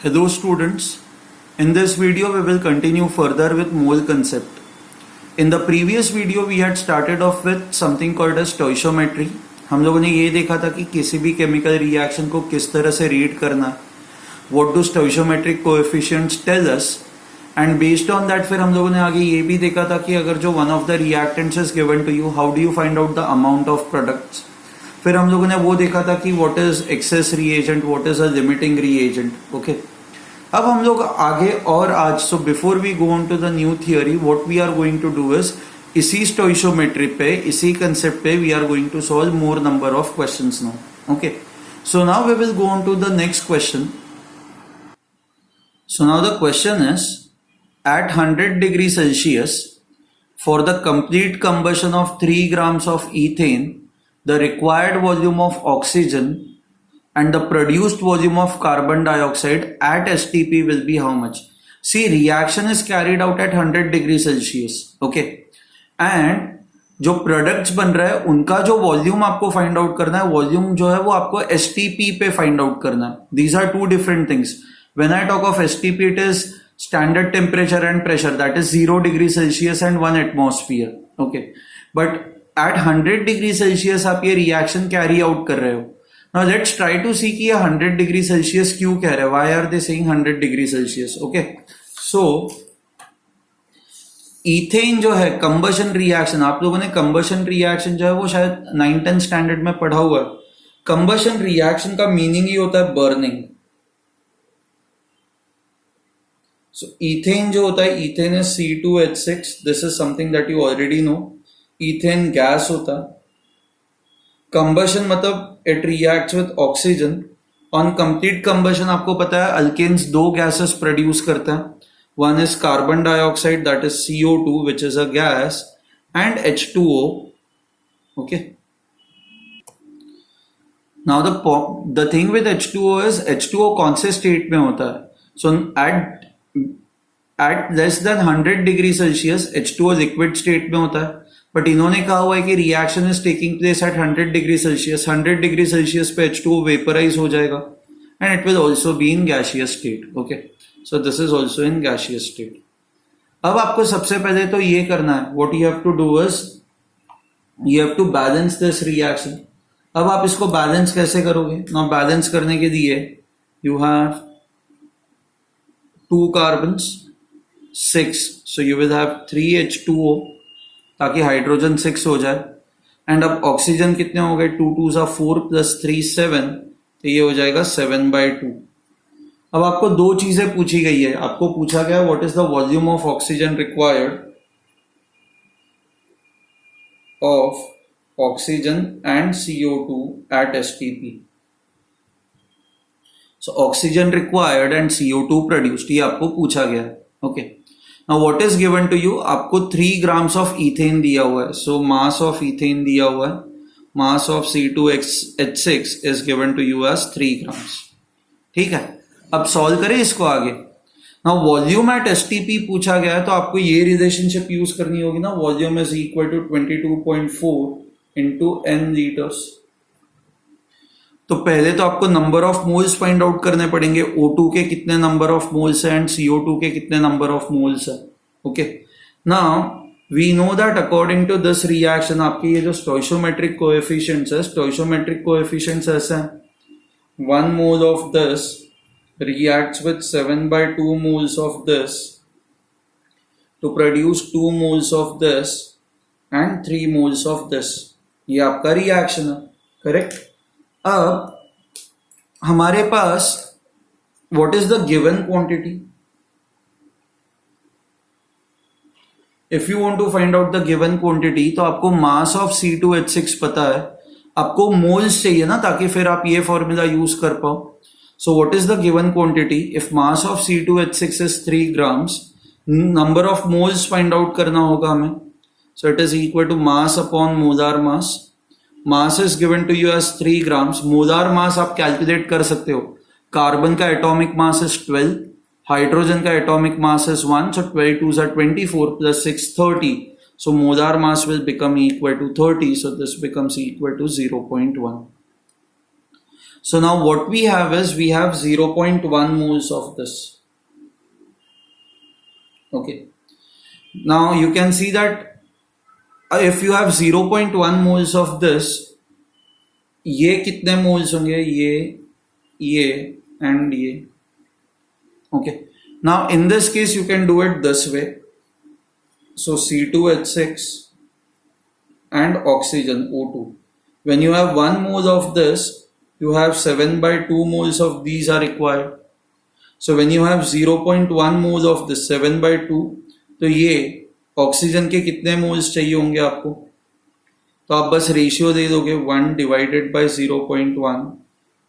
Hello students, in this video we will continue further with mole concept. In the previous video we had started off with something called as stoichiometry. हम लोगों ने ये देखा था कि किसी भी केमिकल रिएक्शन को किस तरह से रीड करना, what do stoichiometric coefficients tell us, and based on that फिर हम लोगों ने आगे ये भी देखा था कि अगर जो one of the reactants is given to you, how do you find out the amount of products. फिर हम लोगों ने वो देखा था कि what is excess reagent, what is a limiting reagent. Okay. अब हम लोग आगे और आज so before we go on to the new theory what we are going to do is इसी स्टोइशियोमेट्री पे इसी कंसेप्ट पे we are going to solve more number of questions now. Okay, so now we will go on to the next question. So now the question is at 100 degree Celsius for the complete combustion of 3 grams of ethane the required volume of oxygen and the produced volume of carbon dioxide at STP will be how much? See, reaction is carried out at 100 degree Celsius. Okay. And जो products बन रहा है उनका जो volume आपको find out करना है, volume जो है वो आपको STP पे find out करना है. These are two different things. When I talk of STP, it is standard temperature and pressure, that is 0 degree Celsius and 1 atmosphere. Okay. But at 100 degree Celsius आप ये reaction carry out कर रहे हो. Now let's try to see कि ये 100 degree Celsius क्यों कह रहे हैं. Why are they saying 100 degree Celsius? Okay. So ethane जो है कंबशन रिएक्शन, आप लोगों ने कंबशन रिएक्शन जो है वो शायद 9th स्टैंडर्ड में पढ़ा हुआ है. कंबशन रिएक्शन का मीनिंग ही होता है बर्निंग. सो ईथेन जो होता है, ethane is C2H6. This is something that you already know. Ethane gas होता है. कंबशन मतलब it reacts with oxygen. On complete combustion आपको पता है अल्केन्स दो गैसेस प्रोड्यूस करते हैं. One is carbon dioxide, that is CO2 which is a gas, and H2O. Okay, now the thing with H2O is H2O कौन से state में होता है. So at less than 100 degree Celsius H2O liquid state में होता है. But इन्होंने कहा हुआ है कि reaction is taking place at 100 degree Celsius. 100 degree Celsius पे H2O वेपराइज हो जाएगा and it will also be in gaseous state. Okay, so this is also in gaseous state. अब आपको सबसे पहले तो ये करना है, what you have to do is you have to balance this reaction. अब आप इसको बैलेंस कैसे करोगे. नाउ बैलेंस करने के लिए you have 2 carbons 6, so you will have 3H2O ताकि हाइड्रोजन 6 हो जाए. एंड अब ऑक्सीजन कितने हो गए, 2 2s are 4 + 3 7, तो ये हो जाएगा 7/2. अब आपको दो चीजें पूछी गई है. आपको पूछा गया what is the volume of oxygen required of oxygen and CO2 at STP. So oxygen required and CO2 produced, ये आपको पूछा गया है. Okay, now what is given to you, आपको 3 grams of ethane दिया हुआ है. so mass of ethane दिया हुआ है. mass of C2H6 is given to you as 3 grams. ठीक है, अब सॉल्व करें इसको आगे. now वॉल्यूम एट STP पूछा गया है तो आपको ये रिलेशनशिप यूज करनी होगी ना. Volume is equal to 22.4 into n litres. तो पहले तो आपको number of moles find out करने पड़ेंगे. O2 के कितने नंबर ऑफ मोल्स है एंड CO2 के कितने नंबर ऑफ मोल्स है. Okay, now we know that according to this reaction आपके ये जो स्टोइशियोमेट्रिक कोएफिशिएंट्स है, स्टोइशियोमेट्रिक कोएफिशिएंट्स ऐसे हैं. 1 mole of this reacts with 7/2 moles of this to produce 2 moles of this and 3 moles of this. ये आपका reaction है, करेक्ट. अब हमारे पास what is the given quantity. If you want to find out the given quantity तो आपको मास of C2H6 पता है, आपको मोल्स चाहिए ना ताकि फिर आप ये फॉर्मूला यूज कर पाओ. So what is the given quantity. If mass of C2H6 is 3 grams, number of moles find out करना होगा हमें. So it is equal to mass upon molar mass. Mass is given to you as 3 grams. Molar mass आप calculate कर सकते हो. Carbon का atomic mass is 12, hydrogen का atomic mass is 1, so 12 2s are 24 plus 6 30. So molar mass will become equal to 30, so this becomes equal to 0.1. So now what we have is we have 0.1 moles of this. Okay, now you can see that if you have 0.1 moles of this, ये कितने moles होंगे, ये and ये. Okay, now in this case you can do it this way. So C2H6 and oxygen O2. When you have 1 mole of this, you have 7/2 moles of these are required. So when you have 0.1 moles of this 7/2, तो ये oxygen के कितने moles चाहिए होंगे आपको? तो आप बस रेशियो दे दोगे 1 divided by 0.1.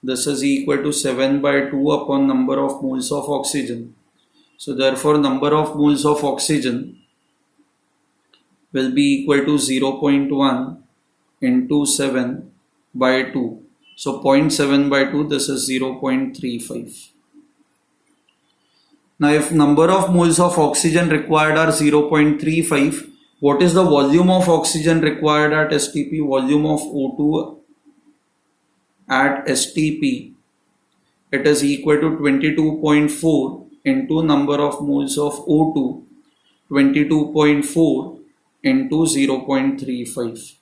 This is equal to 7/2 upon number of moles of oxygen. So therefore number of moles of oxygen will be equal to 0.1 into 7/2. So 0.7/2, this is 0.35. Now if number of moles of oxygen required are 0.35, what is the volume of oxygen required at STP? Volume of O2 at STP, it is equal to 22.4 into number of moles of O2, 22.4 into 0.35.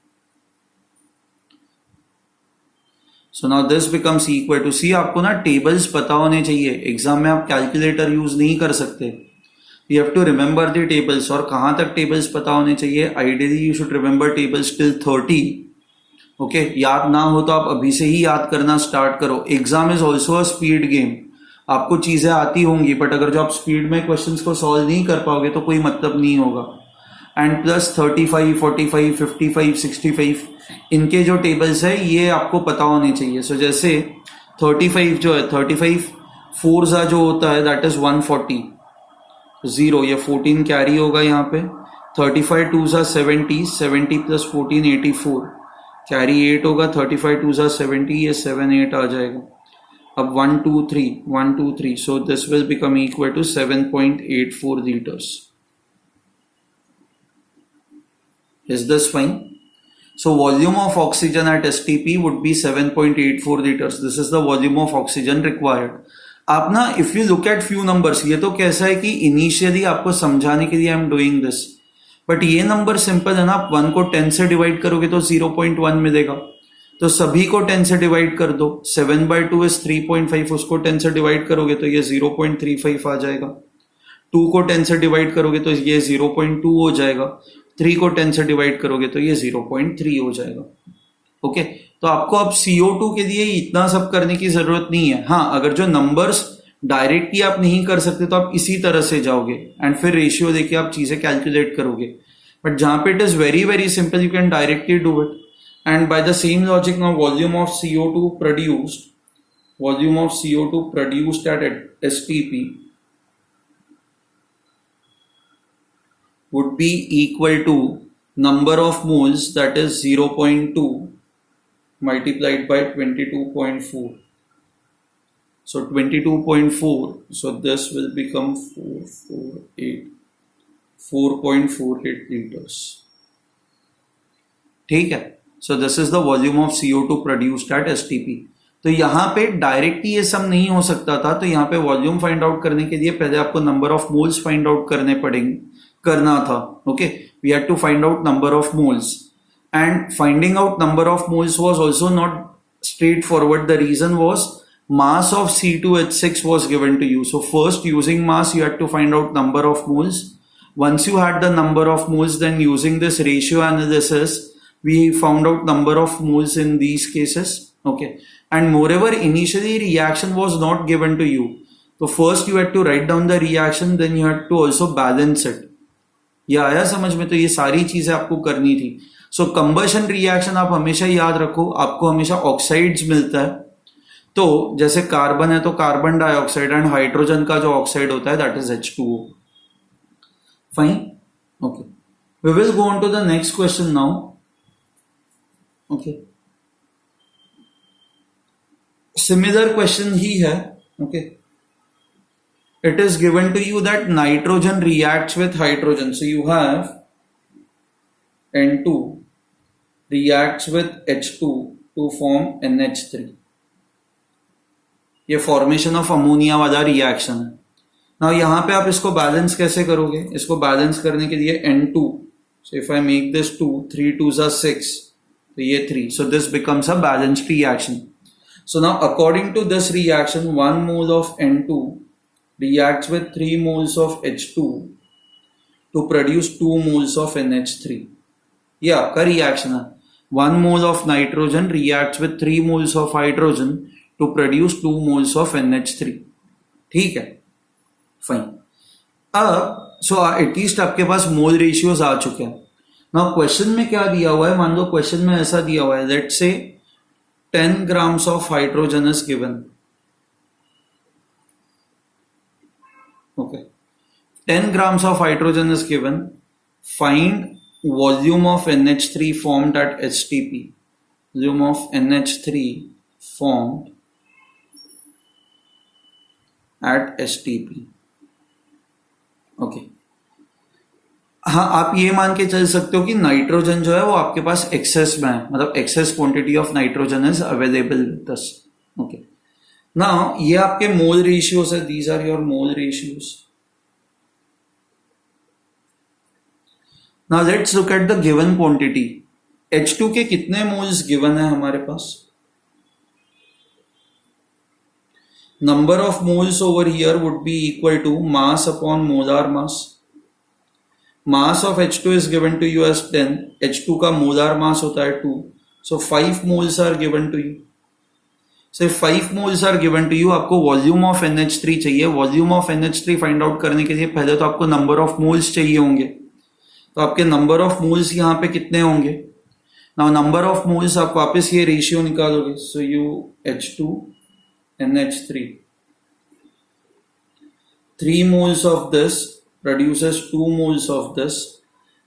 So now this becomes equal to, see आपको ना tables पता होने चाहिए, exam में आप calculator use नहीं कर सकते. You have to remember the tables. और कहाँ तक टेबल्स पता होने चाहिए? Ideally you should remember tables till 30. Okay, याद ना हो तो आप अभी से ही याद करना स्टार्ट करो. Exam is also a speed game. आपको चीजें आती होंगी, बट अगर जो आप स्पीड में क्वेश्चंस को सॉल्व नहीं कर पाओगे तो कोई मतलब नहीं होगा. एंड प्लस 35, 45, 55, 65 इनके जो टेबल्स है ये आपको पता होने चाहिए. सो जैसे 35 जो है, 35 4 सा जो होता है दैट इज 140, 0 ये 14 कैरी होगा यहाँ पे. 35 2 सा 70, 70 प्लस 14 84 कैरी 8 होगा. 35 2 सा 70, ये 7 8 आ जाएगा. अब 1 2 3 1 2 3, so this will become equal to 7.84 liters. Is this fine? So volume of oxygen at STP would be 7.84 liters. This is the volume of oxygen required. आप ना if you look at few numbers, ये तो कैसा है कि initially आपको समझाने के लिए I am doing this, but ये नंबर सिंपल है ना. आप 1 को 10 से डिवाइड करोगे तो 0.1 मिलेगा, तो सभी को 10 से डिवाइड कर दो. 7/2 is 3.5, उसको 10 से डिवाइड करोगे तो ये 0.35 आ जाएगा. 2 को 10 से डिवाइड करोगे तो ये 0.2 हो जाएगा. 3 को 10 से डिवाइड करोगे तो ये 0.3 हो जाएगा. ओके, तो आपको अब CO2 के लिए इतना सब करने की जरूरत नहीं है. हाँ, अगर जो नंबर्स डायरेक्टली आप नहीं कर सकते तो आप इसी तरह से जाओगे एंड फिर रेशियो देके आप चीजें कैलकुलेट करोगे. बट जहां पे it is very very simple, you can directly do it. And by the same logic, now volume of CO2 produced at STP would be equal to number of moles, that is 0.2 multiplied by 22.4. So 22.4, so this will become 4.48 liters. ठीक है. So this is the volume of CO2 produced at STP. तो यहाँ पे directly ये सब नहीं हो सकता था, तो यहाँ पे वॉल्यूम फाइंड आउट करने के लिए पहले आपको number of moles find out करना था. Okay, we had to find out number of moles, and finding out number of moles was also not straightforward. The reason was mass of C2H6 was given to you. So first, using mass, you had to find out number of moles. Once you had the number of moles, then using this ratio analysis, we found out number of moles in these cases. Okay, and moreover, initially reaction was not given to you. So first you had to write down the reaction, then you had to also balance it. ये आया समझ में? तो ये सारी चीजें आपको करनी थी. So combustion reaction आप हमेशा याद रखो, आपको हमेशा ऑक्साइड्स मिलता है. तो जैसे कार्बन है तो कार्बन डाइऑक्साइड, एंड हाइड्रोजन का जो ऑक्साइड होता है that is H2O. Fine. Okay, we will go on to the next question now. Okay, similar question ही है. Okay, it is given to you that nitrogen reacts with hydrogen. So you have N2 reacts with H2 to form NH3. ये formation of ammonia वाला reaction है। Now यहाँ पे आप इसको balance कैसे करोगे? इसको बैलेंस करने के लिए N2, so if I make this 2, 3 2s are 6, तो ये 3, so this becomes a balanced reaction. So now according to this reaction, 1 mole of N2 reacts with 3 moles of H2 to produce 2 moles of NH3. ये आपका reaction है। 1 mole of nitrogen reacts with 3 moles of hydrogen to produce 2 moles of NH3. ठीक है, fine. अब so at least आपके पास मोल ratios आ चुके हैं। Now question में क्या दिया हुआ है? मान लो क्वेश्चन में ऐसा दिया हुआ है, let's say 10 grams of hydrogen is given. Okay, 10 grams of hydrogen is given. Find volume of NH3 formed at STP. Volume of NH3 formed at STP. Okay, हाँ, आप ये मान के चल सकते हो कि नाइट्रोजन जो है वो आपके पास एक्सेस में है, मतलब excess quantity of nitrogen is available with us. Okay, now ये आपके मोल रेशियोज है, these are your mole ratios. Now let's look at the given quantity. H2 के कितने मोल्स गिवन है हमारे पास? Number of moles over here would be equal to mass upon molar mass. Mass of H2 is given to you as 10. H2 का molar mass होता है 2. So 5 moles are given to you. So 5 moles are given to you. आपको volume of NH3 चाहिए। Volume of NH3 find out करने के लिए पहले तो आपको number of moles चाहिए होंगे। तो आपके number of moles यहाँ पे कितने होंगे? Now number of moles आप वापस ये ratio निकालोगे। So you H2 NH3, 3 moles of this produces 2 moles of this,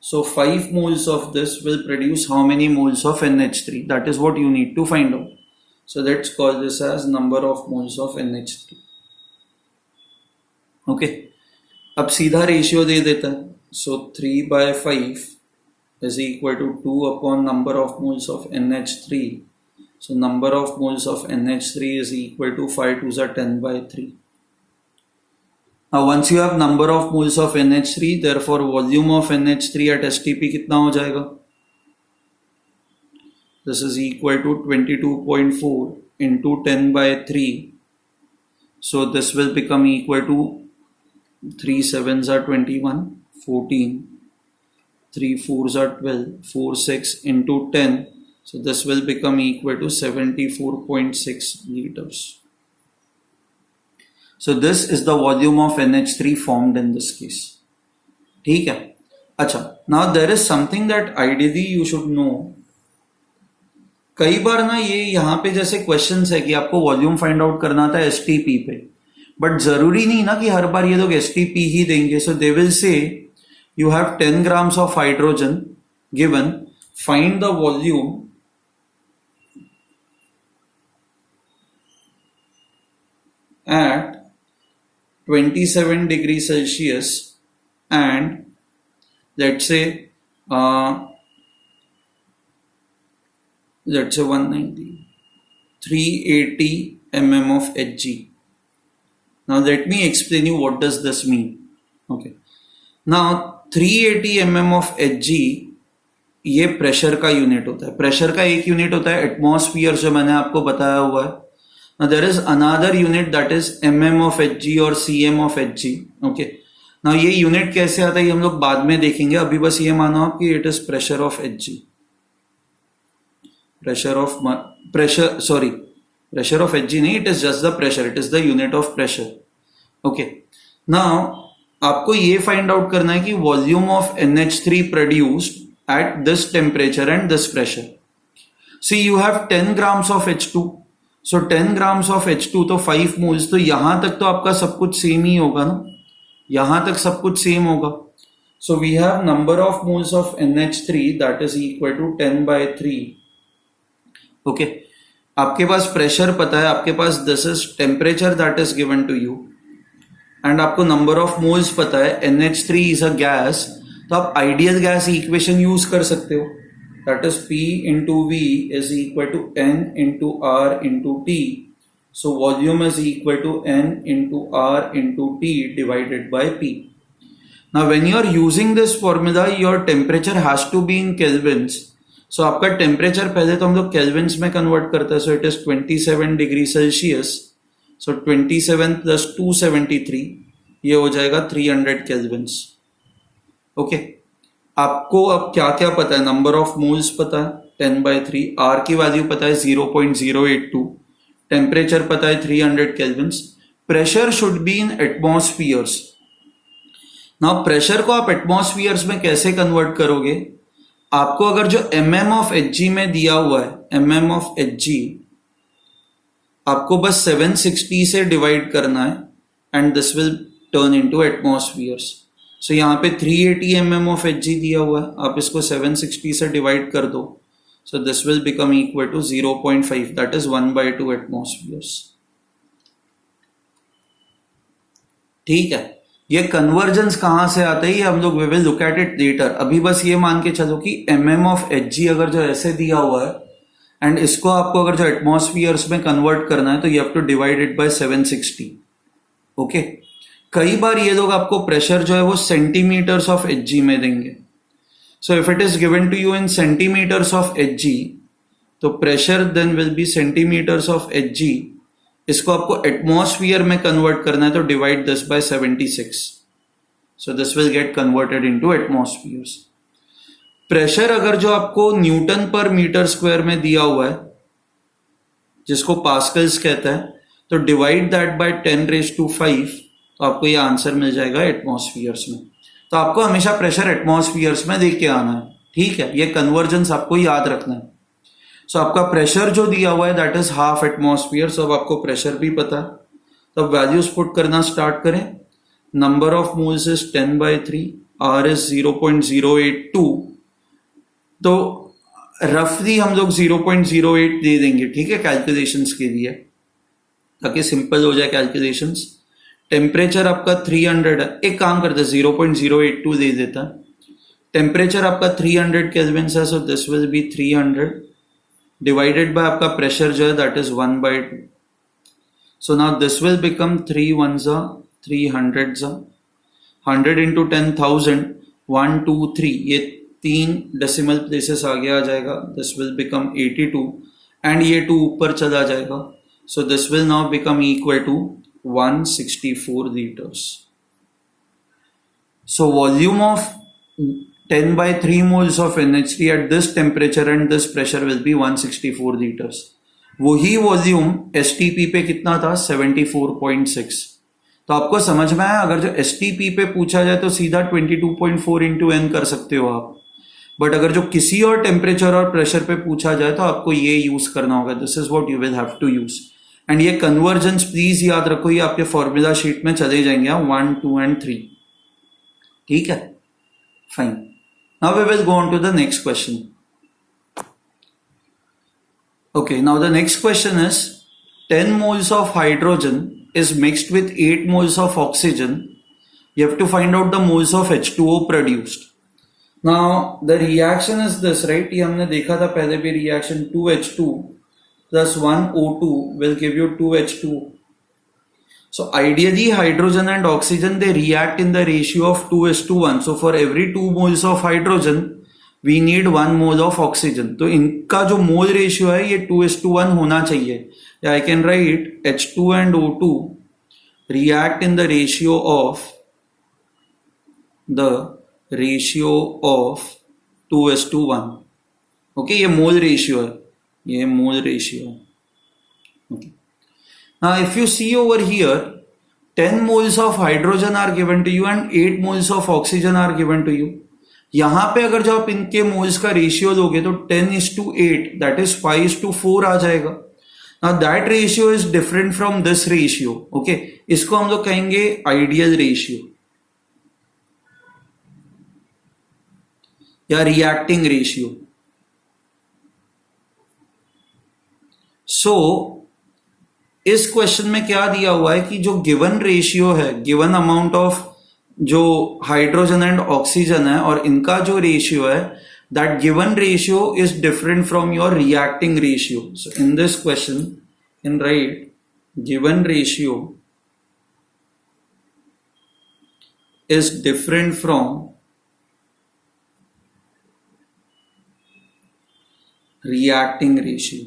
so 5 moles of this will produce how many moles of NH3? That is what you need to find out. So let's call this as number of moles of NH3. Okay, अब सीधा ratio दे देता है। So 3/5 is equal to 2 upon number of moles of NH3. So number of moles of NH3 is equal to 5 2s are 10/3. Now once you have number of moles of NH3, therefore volume of NH3 at STP कितना हो जाएगा? This is equal to 22.4 into 10/3. So this will become equal to 3 7s are 21, 14, 3 4s are 12, 4 6 into 10. So this will become equal to 74.6 liters. So this is the volume of NH3 formed in this case. ठीक है, अच्छा, now there is something that ideally you should know. कई बार ना ये यहाँ पे जैसे questions है कि आपको वॉल्यूम फाइंड आउट करना था STP पे, बट जरूरी नहीं ना कि हर बार ये लोग STP ही देंगे। So they will say you have 10 grams of hydrogen given, find the volume at 27 degrees Celsius and let's say 190, 380 mm of Hg. Now let me explain you what does this mean. Okay, now 380 mm of Hg ये pressure का unit होता है। Pressure का एक unit होता है atmosphere, जो मैंने आपको बताया हुआ है। Now there is another unit that is mm of Hg or cm of Hg. Okay. Now ये यूनिट कैसे आता है ये हम लोग बाद में देखेंगे। अभी बस ये मानो आप कि it is pressure of Hg, pressure of Hg नहीं, it is just the pressure, it is the unit of pressure. Okay, now आपको ये फाइंड आउट करना है कि volume of NH3 produced at this temperature and this pressure. See, you have 10 grams of H2. So 10 grams of H2 तो 5 moles, तो यहां तक तो आपका सब कुछ सेम ही होगा ना, यहां तक सब कुछ सेम होगा। So we have number of moles of NH3 that is equal to 10/3. Okay, आपके पास प्रेशर पता है, आपके पास this is temperature that is given to you, and आपको number of moles पता है, NH3 is a gas, तो आप आइडियल गैस इक्वेशन यूज कर सकते हो, that is P into V is equal to N into R into T. So volume is equal to N into R into T divided by P. Now when you are using this formula, your temperature has to be in kelvins. So आपका temperature पहले तो हम लोग Kelvin's में convert करते हैं. सो it is 27 degree Celsius. So 27 plus 273 ये हो जाएगा 300 केल्विन्स. ओके, आपको अब क्या क्या पता है? नंबर ऑफ मोल्स पता है 10/3, आर की वैल्यू पता है 0.082, टेम्परेचर पता है 300 kelvins. Pressure should be in atmospheres. Now pressure को आप एटमॉस्फियर्स में कैसे कन्वर्ट करोगे? आपको अगर जो mm ऑफ Hg में दिया हुआ है, mm ऑफ Hg आपको बस 760 से डिवाइड करना है and this will turn into atmospheres. So यहाँ पे 380 mm ऑफ Hg दिया हुआ है, आप इसको 760 से डिवाइड कर दो. So this will become equal to 0.5, that is 1/2 atmospheres. ठीक है, ये कन्वर्जेंस कहां से आता है ये हम लोग we will look at it later. अभी बस ये मान के चलो कि mm ऑफ Hg अगर जो ऐसे दिया हुआ है एंड इसको आपको अगर जो एटमॉस्फियर्स में कन्वर्ट करना है तो you have to divide it by 760. Okay, कई बार ये लोग आपको प्रेशर जो है वो सेंटीमीटर्स ऑफ Hg में देंगे. So if it is given to you in centimetres of Hg तो pressure then will be centimetres of Hg. इसको आपको एटमॉस्फियर में कन्वर्ट करना है तो divide this by 76. So this will get converted into atmospheres. Pressure अगर जो आपको न्यूटन पर मीटर स्क्वायर में दिया हुआ है जिसको पास्कल्स कहता है तो डिवाइड दैट बाय 10⁵ तो आपको ये आंसर मिल जाएगा एटमॉस्फियर्स में. तो आपको हमेशा प्रेशर एटमॉस्फियर्स में देख के आना है. ठीक है, ये कन्वर्जेंस आपको याद रखना है. सो आपका प्रेशर जो दिया हुआ है that is half atmosphere. So अब आपको प्रेशर भी पता है तो अब वैल्यूज पुट करना स्टार्ट करें. Number of moles is 10/3, R is 0.082. तो रफली हम लोग 0.08 दे देंगे. ठीक है, कैलकुलेशंस के लिए ताकि सिंपल हो जाए कैलकुलेशंस. टेम्परेचर आपका 300 है, एक काम करते 0.082 दे देता. टेम्परेचर आपका 300 केल्विन्स है. सो this will be 300 divided by आपका प्रेशर जो है that is 1/2. So now this will become 3 1s 300s 100 into 10,000 1 2 3 ये 3 डेसिमल प्लेसेस आगे आ जाएगा. दिस विल बिकम 82 एंड ये 2 ऊपर चला जाएगा. So this will now become equal to 164 liters. So volume of 10/3 moles of NH3 at this temperature and this pressure will be 164 liters. वही volume STP पे कितना था? 74.6. तो आपको समझ में आया? अगर जो STP पे पूछा जाए तो सीधा 22.4 इंटू N कर सकते हो आप. बट अगर जो किसी और टेम्परेचर और प्रेशर पे पूछा जाए तो आपको ये यूज करना होगा. This is what you will have to use. And ये कन्वर्जेंस प्लीज याद रखो, ये आपके फॉर्मूला शीट में चले जाएंगे 1 2 एंड 3. ठीक है, fine. Now we will go on to the next question. Okay, now the next question is 10 moles of hydrogen is mixed with 8 moles of oxygen. You have to find out the moles of H2O produced. Now the reaction is this, right? ये हमने देखा था पहले भी reaction. 2H2 plus 1O2 will give you 2H2. So ideally hydrogen and oxygen they react in the ratio of 2:1. So for every 2 moles of hydrogen we need 1 mole of oxygen. तो इनका जो mole ratio है ये 2:1 होना चाहिए. I can write H2 and O2 react in the ratio of 2:1. Okay, ये mole ratio है, ये mole ratio. Okay. Now if you see over here 10 moles of hydrogen are given to you and 8 moles of oxygen are given to you. यहां पे अगर जो आप इनके moles का रेशियो लोगे तो 10:8 दैट इज 5:4 आ जाएगा. Now that ratio is different from this ratio. Okay, इसको हम लोग कहेंगे आइडियल रेशियो या रिएक्टिंग रेशियो. सो इस क्वेश्चन में क्या दिया हुआ है कि जो गिवन रेशियो है, गिवन अमाउंट ऑफ जो हाइड्रोजन एंड ऑक्सीजन है और इनका जो रेशियो है, that given ratio is different from your reacting ratio. So in this question, you can write given ratio is different from reacting ratio.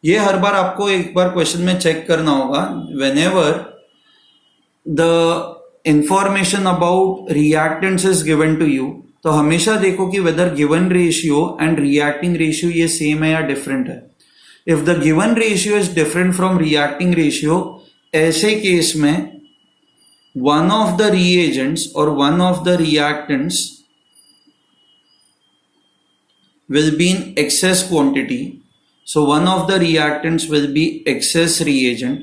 ये हर बार आपको एक बार क्वेश्चन में चेक करना होगा. Whenever the information about reactants is given to you, तो हमेशा देखो कि whether given ratio and reacting ratio ये same है या different है. If the given ratio is different from reacting ratio, ऐसे केस में one of the reagents or one of the reactants will be in excess quantity. So one of the reactants will be excess reagent,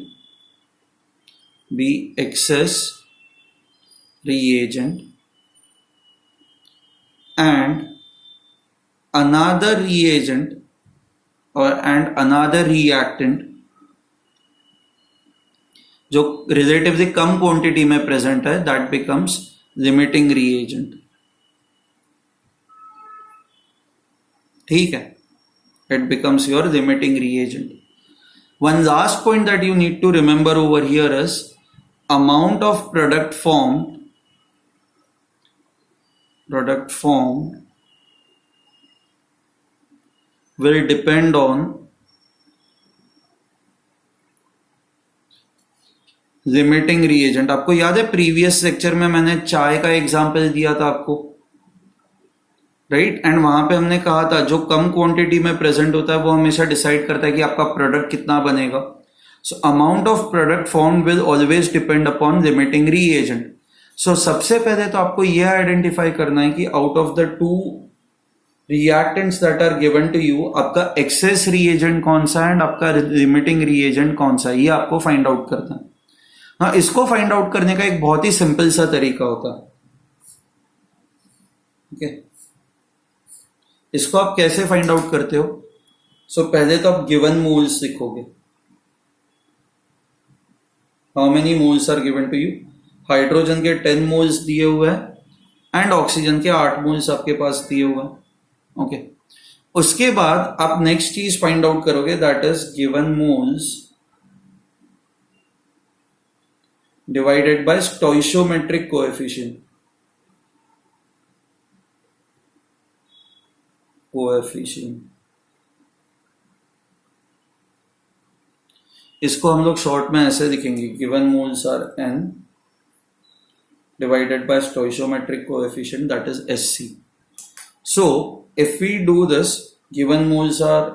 and another reagent and another reactant जो relatively कम quantity में present है, that becomes limiting reagent. ठीक है, it becomes your limiting reagent. One last point that you need to remember over here is amount of product formed will depend on limiting reagent. आपको याद है previous lecture में मैंने चाय का example दिया था आपको, राइट? एंड वहां पे हमने कहा था जो कम क्वांटिटी में प्रेजेंट होता है वो हमेशा डिसाइड करता है कि आपका प्रोडक्ट कितना बनेगा. So amount of product form will always depend upon limiting reagent. So सबसे पहले तो आपको यह आइडेंटिफाई करना है कि out of the two reactants that are given to you, आपका एक्सेस रीएजेंट कौन सा है एंड आपका लिमिटिंग रीएजेंट कौन सा है. ये आपको फाइंड आउट करना है. हाँ, इसको फाइंड आउट करने का एक बहुत ही सिंपल सा तरीका होता है. ओके, इसको आप कैसे फाइंड आउट करते हो? सो पहले तो आप गिवन मोल्स लिखोगे. How many moles are given to you? Hydrogen के 10 मोल्स दिए हुए हैं एंड ऑक्सीजन के 8 मोल्स आपके पास दिए हुए हैं. ओके, उसके बाद आप नेक्स्ट चीज फाइंड आउट करोगे, that is given moles divided by stoichiometric coefficient. इसको हम लोग शॉर्ट में ऐसे लिखेंगे, given moles are n divided by stoichiometric coefficient, that is SC. So if we do this, given moles are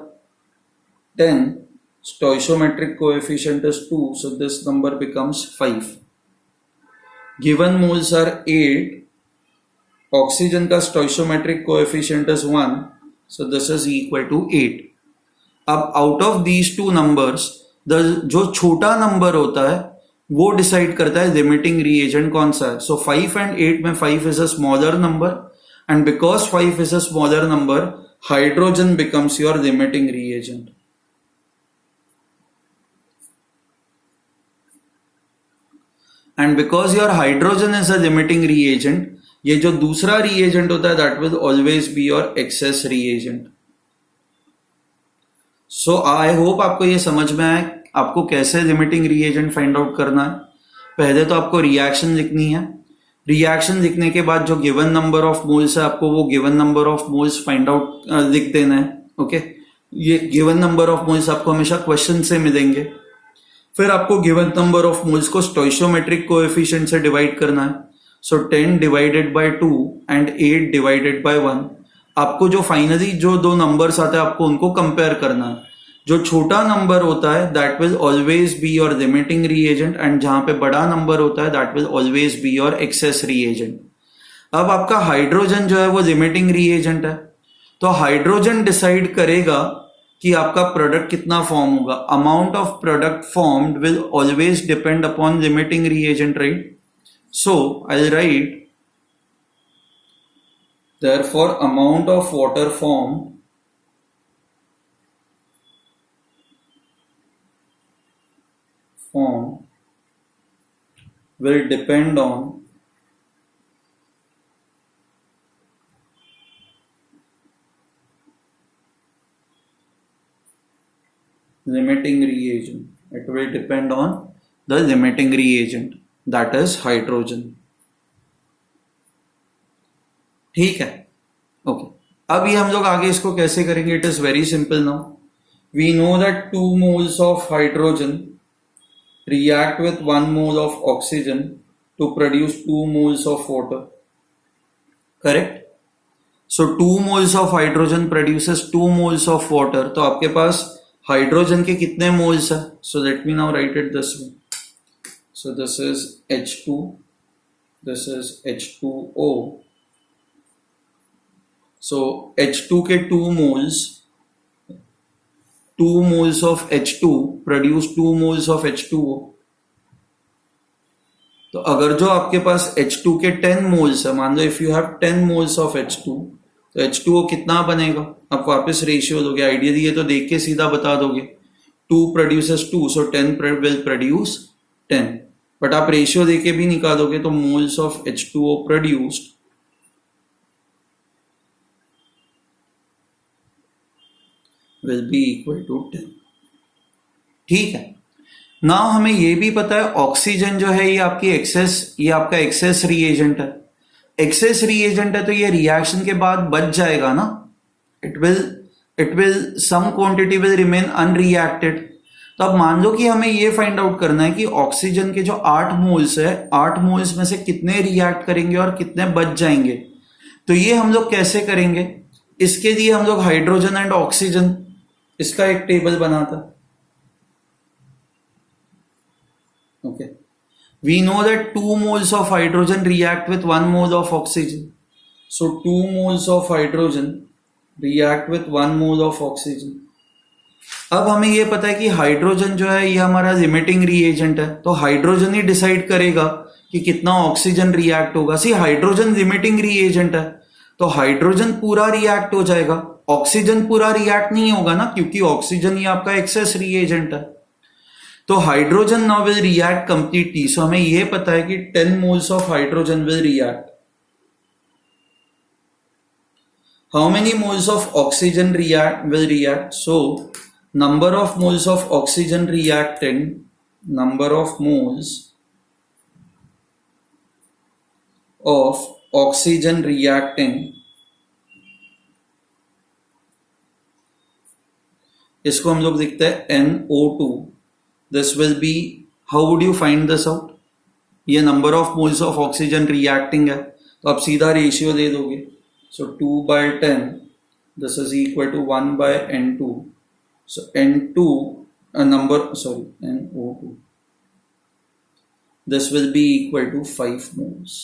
10, stoichiometric coefficient is 2, so this number becomes 5. Given moles are 8, oxygen का stoichiometric coefficient is 1, so this is equal to 8. अब out of these two numbers, जो छोटा number होता है वो decide करता है limiting reagent कौन सा है. सो 5 and 8 में 5 is a smaller number, and because 5 is a smaller number, hydrogen becomes your limiting reagent. And because your hydrogen is a limiting reagent, ये जो दूसरा reagent होता है that will always be your excess reagent. So I hope आपको ये समझ में आए आपको कैसे limiting reagent find out करना है. पहले तो आपको reaction लिखनी है. रिएक्शन लिखने के बाद जो गिवन नंबर ऑफ मोल्स है आपको वो given number of moles find out लिख देना है. ओके, ये गिवन नंबर ऑफ मोल्स आपको हमेशा क्वेश्चन से मिलेंगे. फिर आपको गिवन नंबर ऑफ मोल्स को स्टोइशियोमेट्रिक कोएफिशिएंट से डिवाइड करना है. सो 10 divided by 2 and 8 divided by 1. आपको जो फाइनली जो दो नंबर्स आते हैं आपको उनको कंपेयर करना है. जो छोटा नंबर होता है that will always be your limiting reagent, and जहां पे बड़ा नंबर होता है that will always be your access reagent. अब आपका हाइड्रोजन जो है वो लिमिटिंग रिएजेंट है, तो हाइड्रोजन डिसाइड करेगा कि आपका प्रोडक्ट कितना फॉर्म होगा. Amount of product formed will always depend upon limiting reagent, right? So I will write therefore amount of water form will depend on limiting reagent. It will depend on the limiting reagent, that is hydrogen. ठीक है, okay अब ये हम लोग आगे इसको कैसे करेंगे? It is very simple now. We know that 2 moles of hydrogen react with 1 mole of oxygen to produce 2 moles of water. Correct? So 2 moles of hydrogen produces 2 moles of water. तो आपके पास हाइड्रोजन के कितने moles है? So let me now write it this way. So this is H2, this is H2O. So H2 के 2 moles, 2 moles of H2 produce 2 moles of H2O. तो अगर जो आपके पास H2 के 10 moles है, मान लो if you have 10 moles of H2, तो H2O कितना बनेगा? आप वापस रेशियो दोगे, आइडियली ये तो देख के सीधा बता दोगे. 2 produces 2, so 10 will produce 10. But आप रेशियो देके भी निकालोगे तो moles of H2O produced will be equal to 10. ठीक है. नाउ हमें ये भी पता है ऑक्सीजन जो है ये आपका एक्सेस रिएजेंट है. एक्सेस रिएजेंट है तो ये रिएक्शन के बाद बच जाएगा ना. It will some quantity will remain unreacted. तो अब मान लो कि हमें ये फाइंड आउट करना है कि ऑक्सीजन के जो 8 मोल्स है, 8 मोल्स में से कितने रिएक्ट करेंगे और कितने बच जाएंगे. तो ये हम लोग कैसे करेंगे? इसके लिए हम लोग हाइड्रोजन एंड ऑक्सीजन इसका एक टेबल बनाता. Okay, we know that 2 moles of hydrogen react with 1 mole of oxygen. So 2 moles of hydrogen react with 1 mole of oxygen. अब हमें ये पता है कि हाइड्रोजन जो है ये हमारा लिमिटिंग रिएजेंट है, तो हाइड्रोजन ही डिसाइड करेगा कि कितना ऑक्सीजन रिएक्ट होगा. सी हाइड्रोजन लिमिटिंग रिएजेंट है तो हाइड्रोजन पूरा रिएक्ट हो जाएगा, ऑक्सीजन पूरा रिएक्ट नहीं होगा ना, क्योंकि ऑक्सीजन ही आपका एक्सेस रिएजेंट है. तो hydrogen now will react completely. So हमें यह पता है कि 10 moles of hydrogen will react. How many moles of oxygen will react? So number of moles of oxygen reacting, number of moles of oxygen reacting, इसको हम लोग लिखते हैं NO2. This will be, how would you find this out? ये number of moles of oxygen reacting है तो आप सीधा रेशियो दे दोगे. So 2/10, this is equal to 1/N2. So N2 NO2, this will be equal to 5 moles.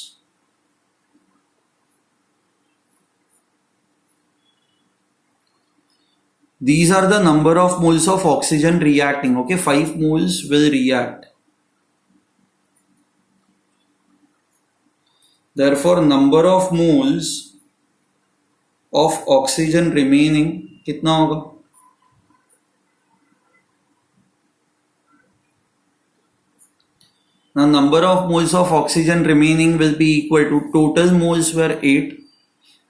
These are the number of moles of oxygen reacting. Okay, 5 moles will react. Therefore, number of moles of oxygen remaining कितना होगा? Now, number of moles of oxygen remaining will be equal to total moles were 8.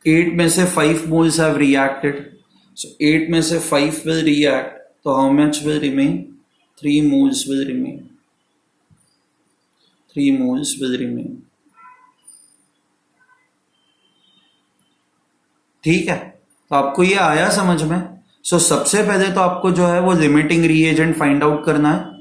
8 में से 5 moles have reacted. So 8 में से 5 will react. So how much will remain? 3 moles will remain. 3 moles will remain. ठीक है, तो आपको ये आया समझ में? सो सबसे पहले तो आपको जो है वो लिमिटिंग रिएजेंट फाइंड आउट करना है.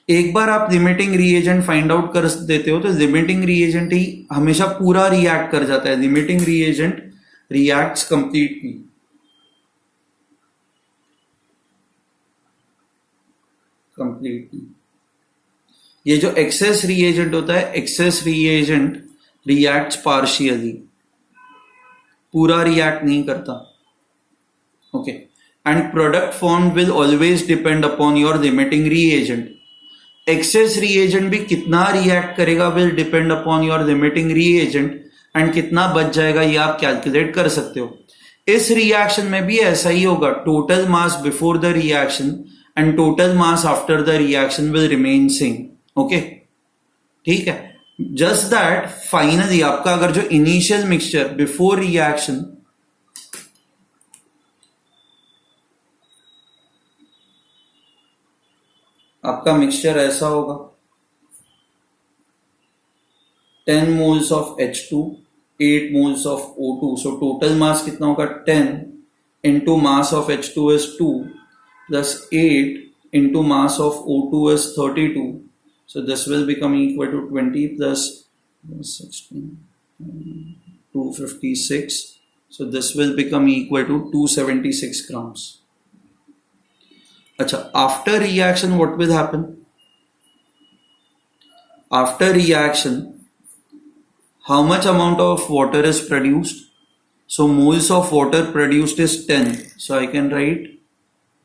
एक बार आप लिमिटिंग रिएजेंट फाइंड आउट कर देते हो तो लिमिटिंग रिएजेंट ही हमेशा पूरा रिएक्ट कर जाता है. Limiting reagent reacts completely. ये जो एक्सेस रिएजेंट होता है, एक्सेस रिएजेंट रिएक्ट्स पार्शियली, पूरा रिएक्ट नहीं करता. Okay, and product form will always depend upon your limiting reagent. Access reagent भी कितना रिएक्ट करेगा will depend upon your limiting reagent, and कितना बच जाएगा ये आप कैलकुलेट कर सकते हो. इस रिएक्शन में भी ऐसा ही होगा. Total mass before the reaction and total mass after the reaction will remain same. Okay, ठीक है. जस्ट दैट फाइनली आपका अगर जो इनिशियल मिक्सचर बिफोर रिएक्शन आपका मिक्सचर ऐसा होगा 10 moles of H2, 8 moles of O2. So total mass कितना होगा 10 into mass of H2 is 2 plus 8 into mass of O2 is 32. So this will become equal to 20 plus 16, 256. So this will become equal to 276 grams. Acha, after reaction what will happen? After reaction, how much amount of water is produced? So moles of water produced is 10. So I can write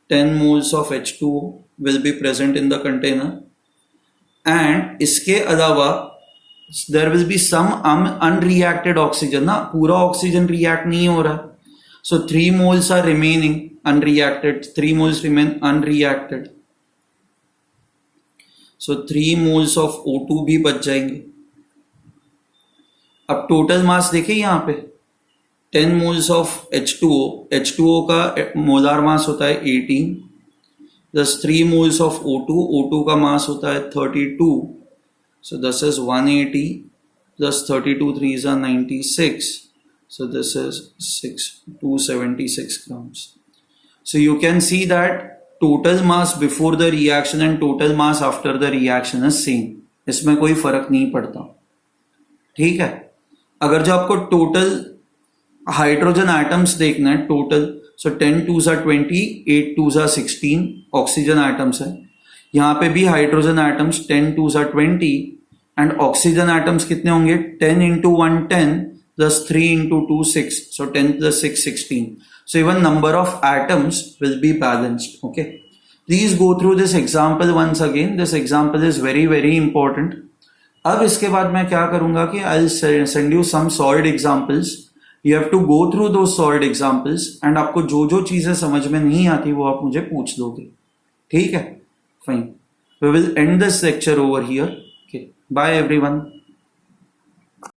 10 moles of H2O will be present in the container. And इसके अलावा there will be some unreacted oxygen. ना पूरा oxygen react नहीं हो रहा. So 3 moles are remaining unreacted. 3 moles remain unreacted. So 3 moles of O2 भी बच जाएंगे. अब टोटल मास देखिए यहाँ पे 10 moles of H2O. H2O का मोलार मास होता है 18 plus 3 moles of O2. O2 का मास होता है 32. So this is 180 plus 32 3s are 96. So this is 276 grams. So you can see that total mass before the reaction and total mass after the reaction is same. इसमें कोई फर्क नहीं पड़ता. ठीक है. अगर जो आपको टोटल हाइड्रोजन एटम्स देखना है total, so 10 2s are 20, 8 2s are 16 oxygen atoms है. यहाँ पे भी hydrogen atoms 10 2s are 20 and oxygen atoms कितने होंगे 10 into 1 10 plus 3 into 2 6. So 10 plus 6 16. So even number of atoms will be balanced. Okay. Please go through this example once again. This example is very very important. अब इसके बाद मैं क्या करूंगा कि I'll send you some solved examples. You have to go through those solved examples and आपको जो जो चीजें समझ में नहीं आती वो आप मुझे पूछ लोगे. ठीक है? Fine. We will end this lecture over here. Okay. Bye everyone.